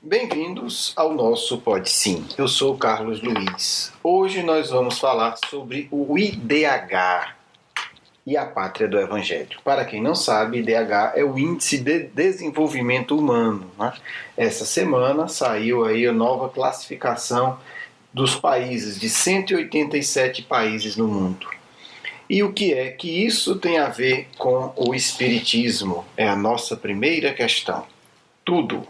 Bem-vindos ao nosso Pode Sim. Eu sou o Carlos Luiz. Hoje nós vamos falar sobre o IDH e a Pátria do Evangelho. Para quem não sabe, IDH é o Índice de Desenvolvimento Humano, né? Essa semana saiu aí a nova classificação dos países, de 187 países no mundo. E o que é que isso tem a ver com o Espiritismo? É a nossa primeira questão. Tudo.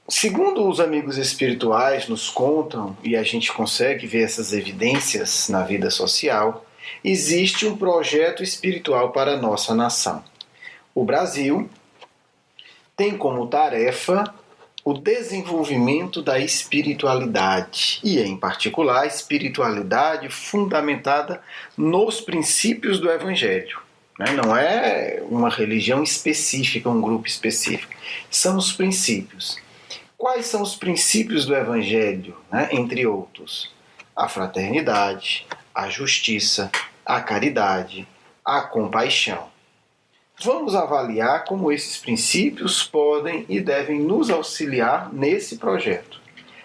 Segundo os amigos espirituais nos contam, e a gente consegue ver essas evidências na vida social, existe um projeto espiritual para a nossa nação. O Brasil tem como tarefa o desenvolvimento da espiritualidade, e em particular a espiritualidade fundamentada nos princípios do Evangelho. Não é uma religião específica, um grupo específico. São os princípios. Quais são os princípios do Evangelho, entre outros? A fraternidade, a justiça, a caridade, a compaixão. Vamos avaliar como esses princípios podem e devem nos auxiliar nesse projeto.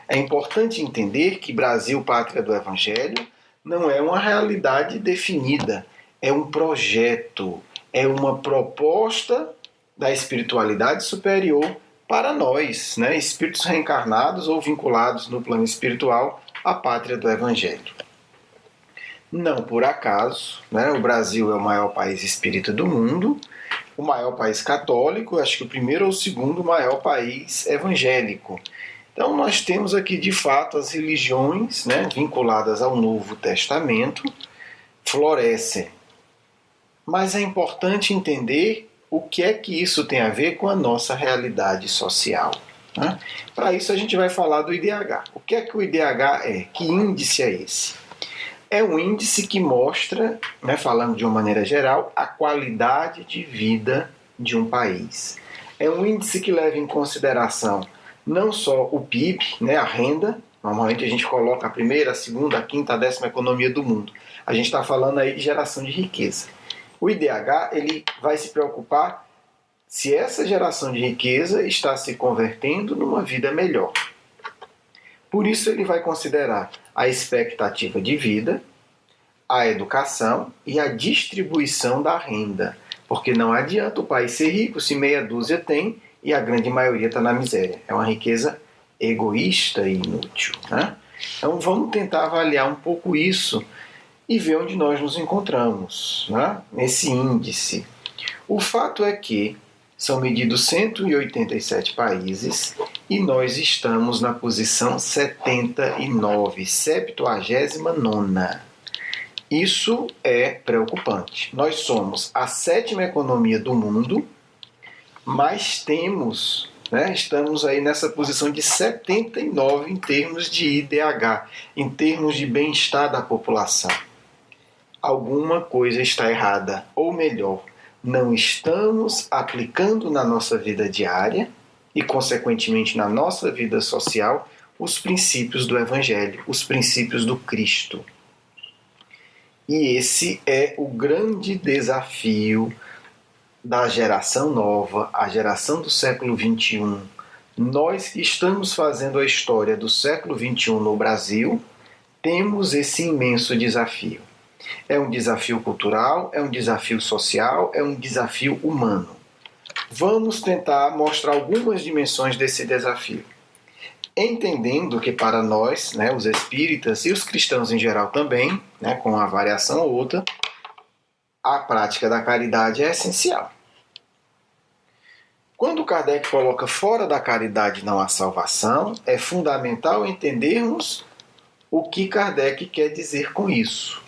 É importante entender que Brasil, Pátria do Evangelho, não é uma realidade definida, é um projeto, é uma proposta da espiritualidade superior para nós, espíritos reencarnados ou vinculados no plano espiritual à Pátria do Evangelho. Não por acaso, o Brasil é o maior país espírita do mundo, o maior país católico, acho que o primeiro ou o segundo maior país evangélico. Então nós temos aqui de fato as religiões vinculadas ao Novo Testamento florescem. Mas é importante entender o que é que isso tem a ver com a nossa realidade social. Para isso a gente vai falar do IDH. O que é que o IDH é? Que índice é esse? É um índice que mostra, falando de uma maneira geral, a qualidade de vida de um país. É um índice que leva em consideração não só o PIB, a renda. Normalmente a gente coloca a primeira, a segunda, a quinta, a 10ª economia do mundo. A gente está falando aí de geração de riqueza. O IDH ele vai se preocupar se essa geração de riqueza está se convertendo numa vida melhor. Por isso ele vai considerar a expectativa de vida, a educação e a distribuição da renda. Porque não adianta o país ser rico se meia dúzia tem e a grande maioria está na miséria. É uma riqueza egoísta e inútil. Então vamos tentar avaliar um pouco isso e ver onde nós nos encontramos, nesse índice. O fato é que são medidos 187 países e nós estamos na posição 79, 79ª. Isso é preocupante. Nós somos a 7ª economia do mundo, mas estamos aí nessa posição de 79 em termos de IDH, em termos de bem-estar da população. Alguma coisa está errada, ou melhor, não estamos aplicando na nossa vida diária e, consequentemente, na nossa vida social, os princípios do Evangelho, os princípios do Cristo. E esse é o grande desafio da geração nova, a geração do século XXI. Nós que estamos fazendo a história do século XXI no Brasil, temos esse imenso desafio. É um desafio cultural, é um desafio social, é um desafio humano. Vamos tentar mostrar algumas dimensões desse desafio. Entendendo que para nós, os espíritas e os cristãos em geral também, com uma variação ou outra, a prática da caridade é essencial. Quando Kardec coloca fora da caridade não há salvação, é fundamental entendermos o que Kardec quer dizer com isso.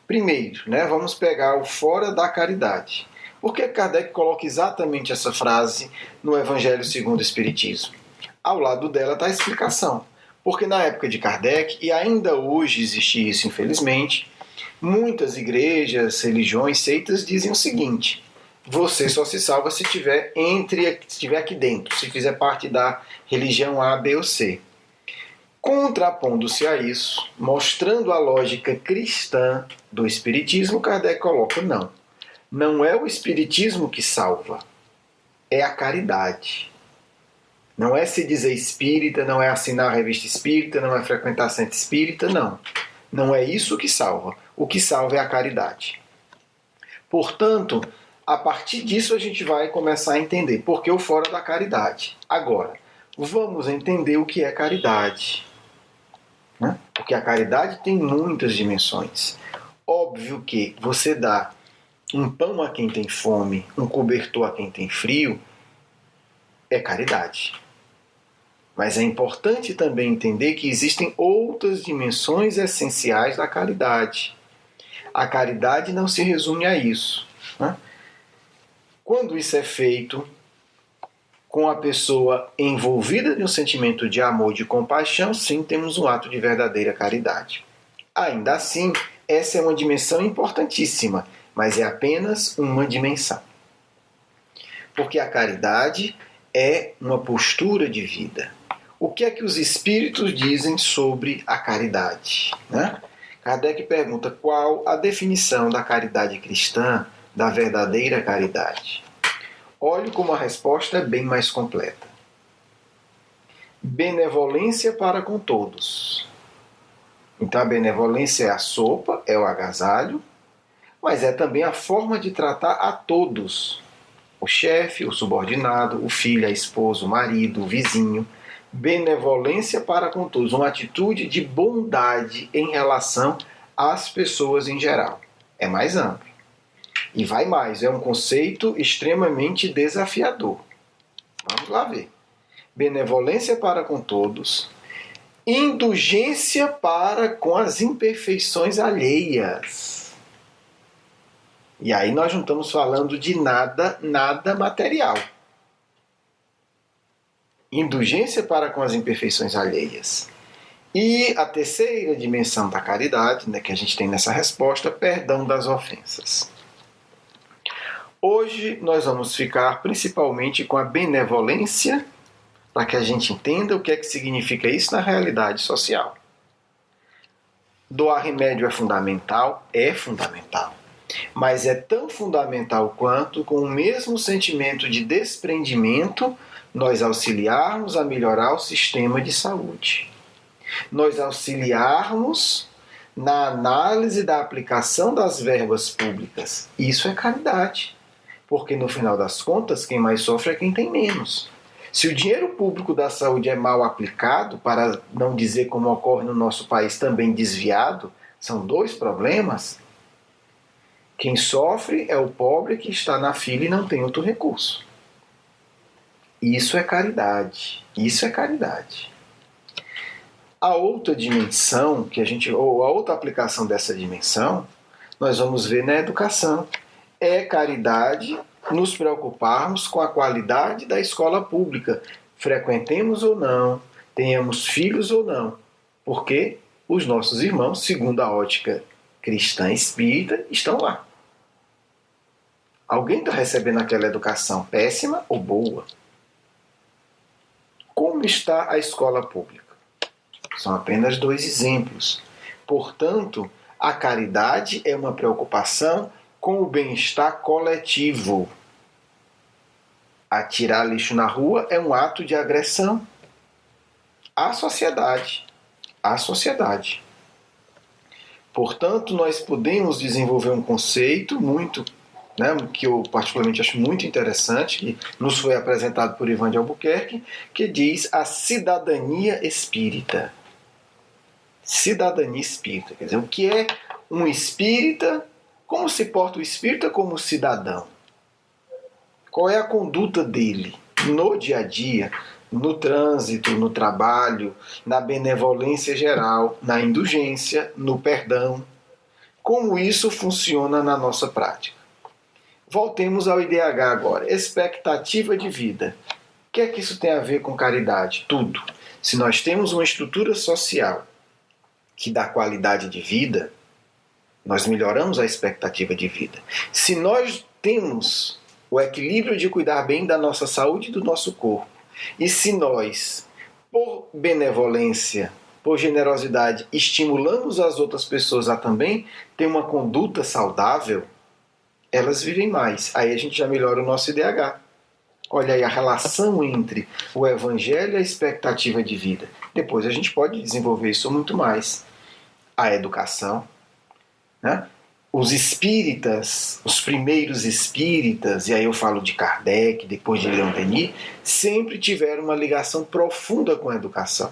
Primeiro, vamos pegar o fora da caridade. Por que Kardec coloca exatamente essa frase no Evangelho segundo o Espiritismo? Ao lado dela está a explicação. Porque na época de Kardec, e ainda hoje existe isso infelizmente, muitas igrejas, religiões, seitas dizem o seguinte: você só se salva se estiver aqui dentro, se fizer parte da religião A, B ou C. Contrapondo-se a isso, mostrando a lógica cristã do Espiritismo, Kardec coloca: não é o Espiritismo que salva, é a caridade. Não é se dizer espírita, não é assinar a revista espírita, não é frequentar centro espírita, não. Não é isso que salva. O que salva é a caridade. Portanto, a partir disso a gente vai começar a entender por que o fora da caridade. Agora, vamos entender o que é caridade. Né? Porque a caridade tem muitas dimensões. Óbvio que você dá um pão a quem tem fome, um cobertor a quem tem frio, é caridade. Mas é importante também entender que existem outras dimensões essenciais da caridade. A caridade não se resume a isso. Né? Quando isso é feito com a pessoa envolvida de um sentimento de amor e de compaixão, sim, temos um ato de verdadeira caridade. Ainda assim, essa é uma dimensão importantíssima, mas é apenas uma dimensão. Porque a caridade é uma postura de vida. O que é que os espíritos dizem sobre a caridade? Né? Kardec pergunta qual a definição da caridade cristã, da verdadeira caridade. Olhe como a resposta é bem mais completa. Benevolência para com todos. Então a benevolência é a sopa, é o agasalho, mas é também a forma de tratar a todos. O chefe, o subordinado, o filho, a esposa, o marido, o vizinho. Benevolência para com todos, uma atitude de bondade em relação às pessoas em geral. É mais amplo. E vai mais, é um conceito extremamente desafiador. Vamos lá ver. Benevolência para com todos, indulgência para com as imperfeições alheias. E aí nós não estamos falando de nada material. Indulgência para com as imperfeições alheias. E a terceira dimensão da caridade, né, que a gente tem nessa resposta, perdão das ofensas. Hoje nós vamos ficar principalmente com a benevolência, para que a gente entenda o que é que significa isso na realidade social. Doar remédio é fundamental, mas é tão fundamental quanto, com o mesmo sentimento de desprendimento, nós auxiliarmos a melhorar o sistema de saúde. Nós auxiliarmos na análise da aplicação das verbas públicas. Isso é caridade. Porque, no final das contas, quem mais sofre é quem tem menos. Se o dinheiro público da saúde é mal aplicado, para não dizer como ocorre no nosso país também desviado, são dois problemas. Quem sofre é o pobre que está na fila e não tem outro recurso. Isso é caridade. Isso é caridade. A outra dimensão, ou a outra aplicação dessa dimensão, nós vamos ver na educação. É caridade nos preocuparmos com a qualidade da escola pública. Frequentemos ou não, tenhamos filhos ou não. Porque os nossos irmãos, segundo a ótica cristã espírita, estão lá. Alguém está recebendo aquela educação péssima ou boa? Como está a escola pública? São apenas dois exemplos. Portanto, a caridade é uma preocupação com o bem-estar coletivo. Atirar lixo na rua é um ato de agressão à sociedade. À sociedade. Portanto, nós podemos desenvolver um conceito que eu particularmente acho muito interessante, que nos foi apresentado por Ivan de Albuquerque, que diz a cidadania espírita. Cidadania espírita. Quer dizer, o que é um espírita? Como se porta o espírita como cidadão? Qual é a conduta dele no dia a dia, no trânsito, no trabalho, na benevolência geral, na indulgência, no perdão? Como isso funciona na nossa prática? Voltemos ao IDH agora. Expectativa de vida. O que é que isso tem a ver com caridade? Tudo. Se nós temos uma estrutura social que dá qualidade de vida, nós melhoramos a expectativa de vida. Se nós temos o equilíbrio de cuidar bem da nossa saúde e do nosso corpo, e se nós, por benevolência, por generosidade, estimulamos as outras pessoas a também ter uma conduta saudável, elas vivem mais. Aí a gente já melhora o nosso IDH. Olha aí a relação entre o Evangelho e a expectativa de vida. Depois a gente pode desenvolver isso muito mais. A educação, né? Os espíritas, os primeiros espíritas, e aí eu falo de Kardec, depois de Leon Denis, sempre tiveram uma ligação profunda com a educação.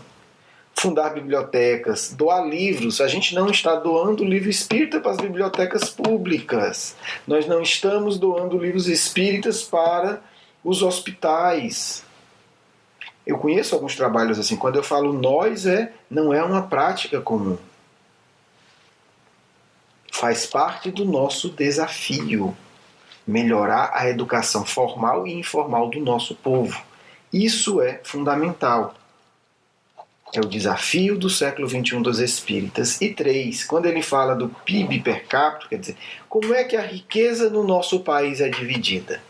Fundar bibliotecas, doar livros. A gente não está doando livro espírita para as bibliotecas públicas. Nós não estamos doando livros espíritas para os hospitais. Eu conheço alguns trabalhos assim. Quando eu falo nós, não é uma prática comum. Faz parte do nosso desafio melhorar a educação formal e informal do nosso povo. Isso é fundamental. É o desafio do século XXI dos espíritas. E 3, quando ele fala do PIB per capita, quer dizer, como é que a riqueza no nosso país é dividida?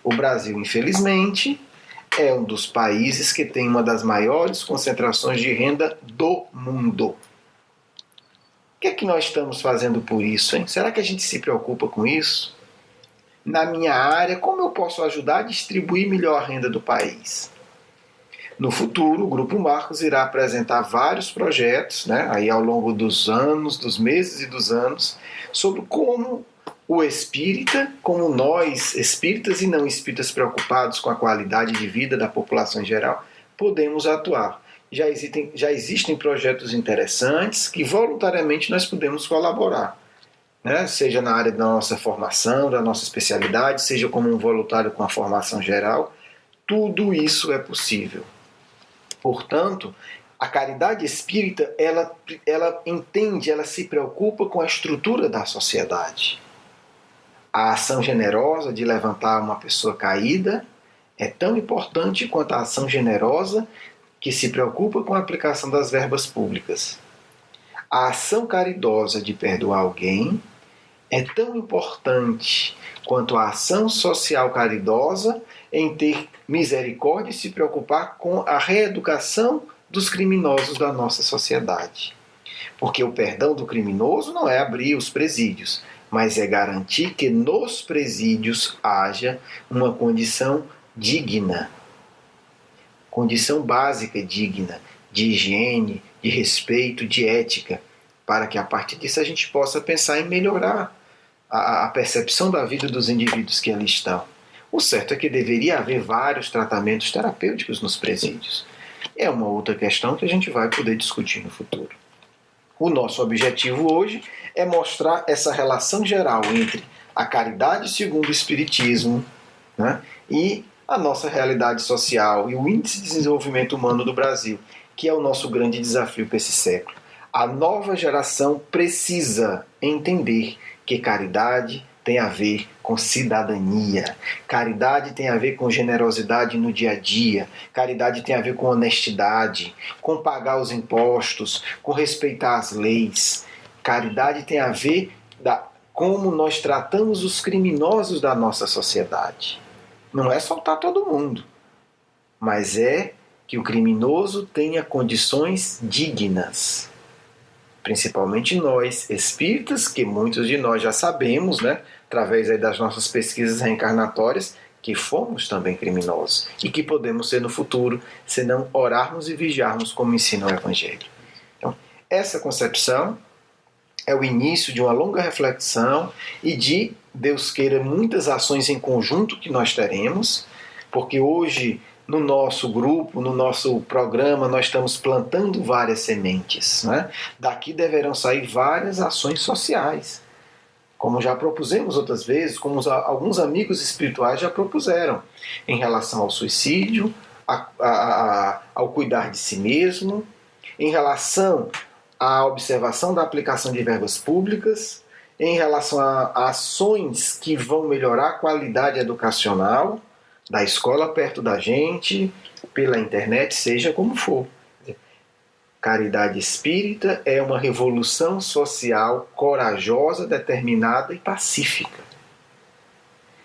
O Brasil, infelizmente, é um dos países que tem uma das maiores concentrações de renda do mundo. O que é que nós estamos fazendo por isso, hein? Será que a gente se preocupa com isso? Na minha área, como eu posso ajudar a distribuir melhor a renda do país? No futuro, o Grupo Marcos irá apresentar vários projetos, né, aí ao longo dos anos, dos meses e dos anos, sobre como o espírita, como nós, espíritas e não espíritas preocupados com a qualidade de vida da população em geral, podemos atuar. Já existem projetos interessantes que voluntariamente nós podemos colaborar, né? Seja na área da nossa formação, da nossa especialidade, seja como um voluntário com a formação geral, tudo isso é possível. Portanto, a caridade espírita, ela entende, ela se preocupa com a estrutura da sociedade. A ação generosa de levantar uma pessoa caída é tão importante quanto a ação generosa que se preocupa com a aplicação das verbas públicas. A ação caridosa de perdoar alguém é tão importante quanto a ação social caridosa em ter misericórdia e se preocupar com a reeducação dos criminosos da nossa sociedade. Porque o perdão do criminoso não é abrir os presídios, mas é garantir que nos presídios haja uma condição digna, condição básica digna, de higiene, de respeito, de ética, para que a partir disso a gente possa pensar em melhorar a percepção da vida dos indivíduos que ali estão. O certo é que deveria haver vários tratamentos terapêuticos nos presídios. É uma outra questão que a gente vai poder discutir no futuro. O nosso objetivo hoje é mostrar essa relação geral entre a caridade segundo o Espiritismo, né, e a nossa realidade social e o índice de desenvolvimento humano do Brasil, que é o nosso grande desafio para esse século. A nova geração precisa entender que caridade tem a ver com cidadania, caridade tem a ver com generosidade no dia a dia, caridade tem a ver com honestidade, com pagar os impostos, com respeitar as leis. Caridade tem a ver como nós tratamos os criminosos da nossa sociedade. Não é soltar todo mundo, mas é que o criminoso tenha condições dignas. Principalmente nós, espíritas, que muitos de nós já sabemos, né, através aí das nossas pesquisas reencarnatórias, que fomos também criminosos e que podemos ser no futuro, se não orarmos e vigiarmos como ensina o Evangelho. Então, essa concepção é o início de uma longa reflexão e de, Deus queira, muitas ações em conjunto que nós teremos, porque hoje no nosso grupo, no nosso programa, nós estamos plantando várias sementes, né? Daqui deverão sair várias ações sociais, como já propusemos outras vezes, como alguns amigos espirituais já propuseram, em relação ao suicídio, ao cuidar de si mesmo, em relação à observação da aplicação de verbas públicas, em relação a ações que vão melhorar a qualidade educacional da escola perto da gente, pela internet, seja como for. Caridade espírita é uma revolução social corajosa, determinada e pacífica.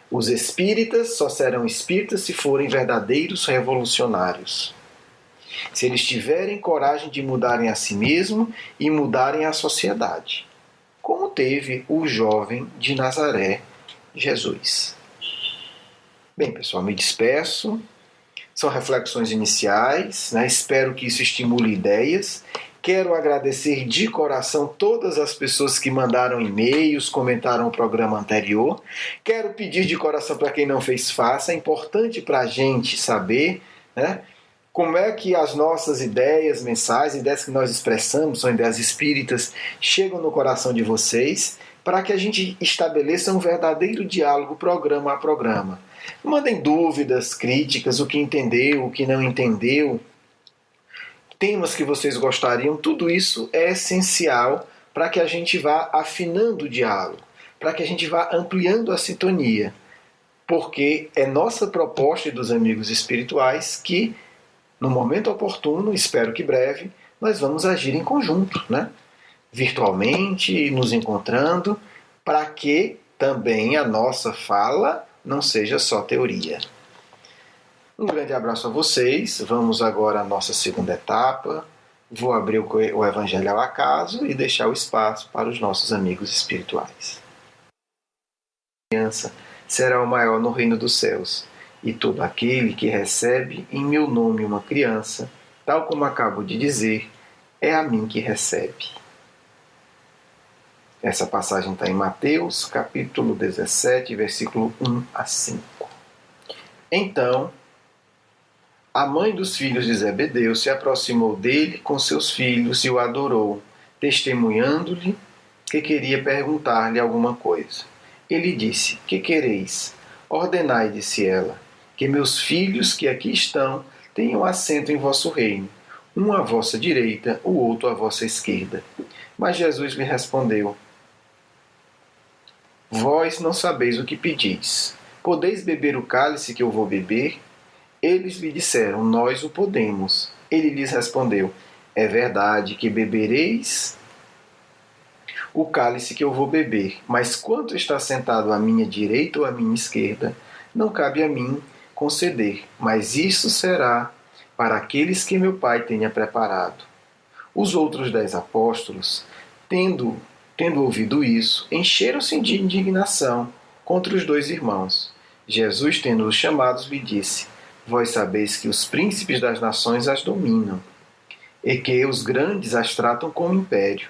Os espíritas só serão espíritas se forem verdadeiros revolucionários. Se eles tiverem coragem de mudarem a si mesmo e mudarem a sociedade, como teve o jovem de Nazaré, Jesus. Bem, pessoal, me despeço. São reflexões iniciais, né? Espero que isso estimule ideias. Quero agradecer de coração todas as pessoas que mandaram e-mails, comentaram o programa anterior. Quero pedir de coração para quem não fez, faça. É importante para a gente saber, né, como é que as nossas ideias mensais, ideias que nós expressamos, são ideias espíritas, chegam no coração de vocês, para que a gente estabeleça um verdadeiro diálogo programa a programa. Mandem dúvidas, críticas, o que entendeu, o que não entendeu, temas que vocês gostariam, tudo isso é essencial para que a gente vá afinando o diálogo, para que a gente vá ampliando a sintonia, porque é nossa proposta e dos amigos espirituais que, no momento oportuno, espero que breve, nós vamos agir em conjunto, né? Virtualmente, nos encontrando, para que também a nossa fala não seja só teoria. Um grande abraço a vocês. Vamos agora à nossa segunda etapa. Vou abrir o Evangelho ao acaso e deixar o espaço para os nossos amigos espirituais. A criança será o maior no reino dos céus, e todo aquele que recebe em meu nome uma criança, tal como acabo de dizer, é a mim que recebe. Essa passagem está em Mateus, capítulo 17, versículo 1 a 5. Então, a mãe dos filhos de Zebedeu se aproximou dele com seus filhos e o adorou, testemunhando-lhe que queria perguntar-lhe alguma coisa. Ele disse: Que quereis? Ordenai, disse ela, que meus filhos que aqui estão tenham assento em vosso reino, um à vossa direita, o outro à vossa esquerda. Mas Jesus lhe respondeu: Vós não sabeis o que pedis. Podeis beber o cálice que eu vou beber? Eles lhe disseram: Nós o podemos. Ele lhes respondeu: É verdade que bebereis o cálice que eu vou beber, mas quanto está sentado à minha direita ou à minha esquerda, não cabe a mim conceder, mas isso será para aqueles que meu Pai tenha preparado. Os outros 10 apóstolos, tendo ouvido isso, encheram-se de indignação contra os 2 irmãos. Jesus, tendo-os chamados, lhe disse: Vós sabeis que os príncipes das nações as dominam, e que os grandes as tratam como império.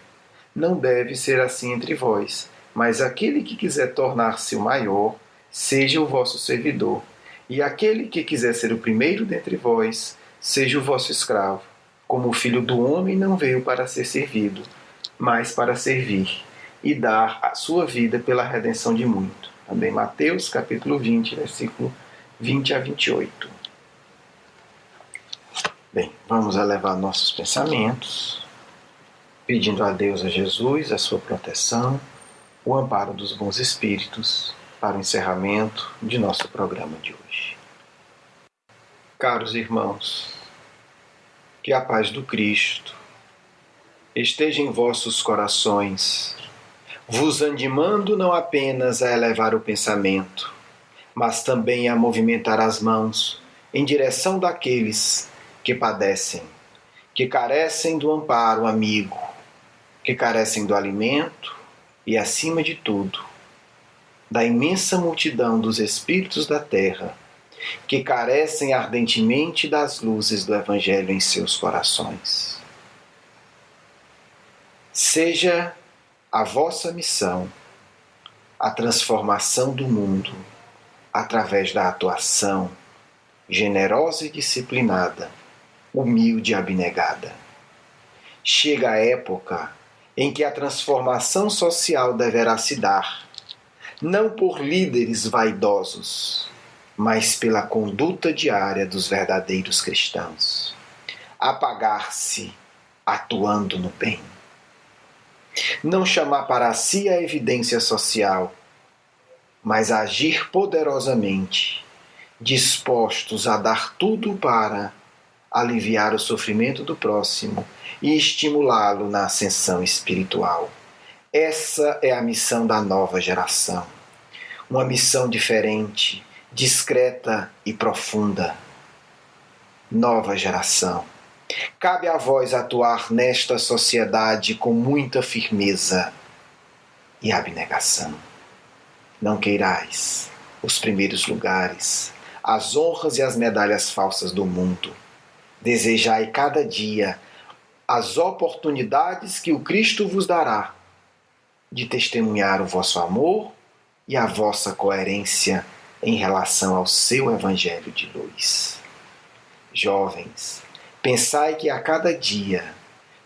Não deve ser assim entre vós, mas aquele que quiser tornar-se o maior, seja o vosso servidor, e aquele que quiser ser o primeiro dentre vós, seja o vosso escravo, como o Filho do Homem não veio para ser servido, mas para servir, e dar a sua vida pela redenção de muito. Também Mateus, capítulo 20, versículo 20 a 28. Bem, vamos elevar nossos pensamentos, pedindo a Deus, a Jesus, a sua proteção, o amparo dos bons espíritos, para o encerramento de nosso programa de hoje. Caros irmãos, que a paz do Cristo esteja em vossos corações, vos animando não apenas a elevar o pensamento, mas também a movimentar as mãos em direção daqueles que padecem, que carecem do amparo amigo, que carecem do alimento e, acima de tudo, da imensa multidão dos espíritos da terra, que carecem ardentemente das luzes do Evangelho em seus corações. Seja a vossa missão a transformação do mundo através da atuação generosa e disciplinada, humilde e abnegada. Chega a época em que a transformação social deverá se dar, não por líderes vaidosos, mas pela conduta diária dos verdadeiros cristãos. Apagar-se atuando no bem. Não chamar para si a evidência social, mas agir poderosamente, dispostos a dar tudo para aliviar o sofrimento do próximo e estimulá-lo na ascensão espiritual. Essa é a missão da nova geração. Uma missão diferente, discreta e profunda. Nova geração. Cabe a vós atuar nesta sociedade com muita firmeza e abnegação. Não queirais os primeiros lugares, as honras e as medalhas falsas do mundo. Desejai cada dia as oportunidades que o Cristo vos dará de testemunhar o vosso amor e a vossa coerência em relação ao seu Evangelho de luz. Jovens, pensai que a cada dia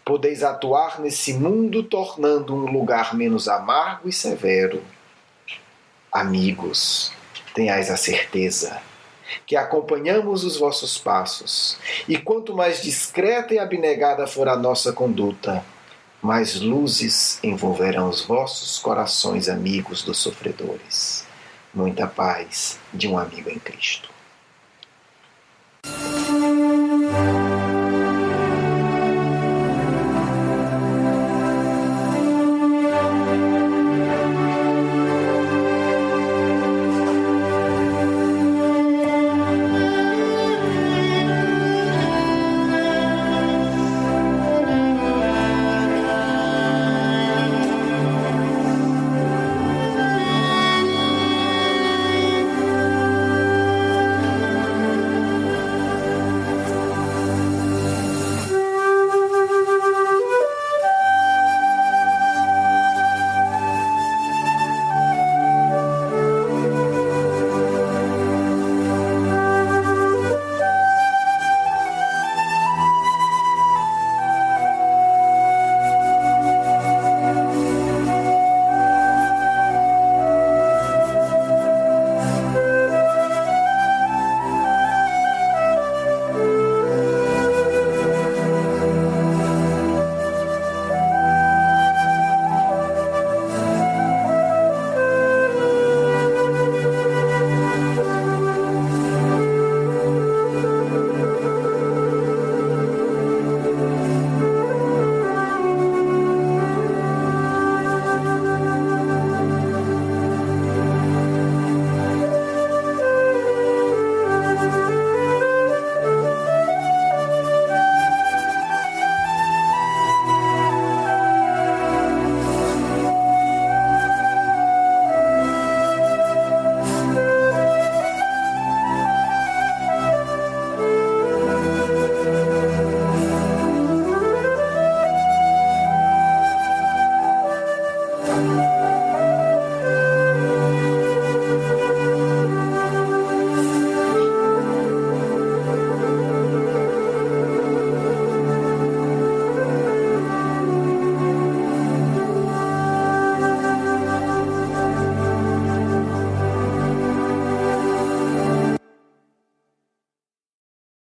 podeis atuar nesse mundo tornando um lugar menos amargo e severo. Amigos, tenhais a certeza que acompanhamos os vossos passos, e quanto mais discreta e abnegada for a nossa conduta, mais luzes envolverão os vossos corações amigos dos sofredores. Muita paz de um amigo em Cristo.